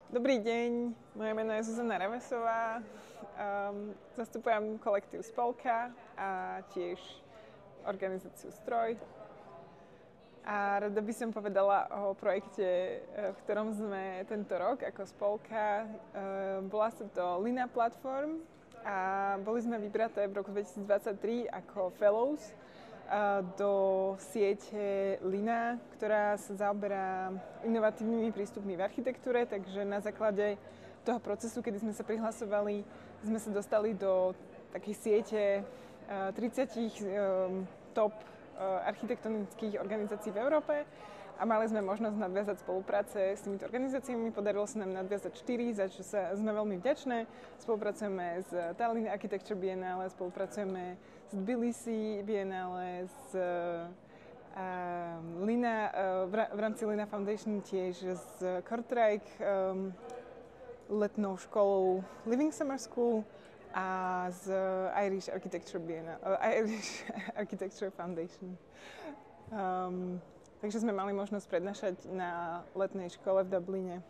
Dobrý deň, moje meno je Zuzana Revesová, zastupujem kolektív Spolka a tiež organizáciu Stroj. A rada by som povedala o projekte, v ktorom sme tento rok ako Spolka. Bola sa to Lina Platform a boli sme vybraté v roku 2023 ako Fellows do siete Lina, ktorá sa zaoberá inovatívnymi prístupmi v architektúre, takže na základe toho procesu, kedy sme sa prihlasovali, sme sa dostali do takej siete 30 top architektonických organizácií v Európe a mali sme možnosť nadviazať spolupráce s týmito organizáciami. Podarilo sa nám nadviazať 4, za čo sme veľmi vďačné. Spolupracujeme s Tallinn Architecture Biennale, spolupracujeme s Tbilisi Biennale, s Lina, v rámci Lina Foundation tiež s Kortrijk, letnou školou Living Summer School a z Irish Architecture Foundation. Takže sme mali možnosť prednášať na letnej škole v Dubline.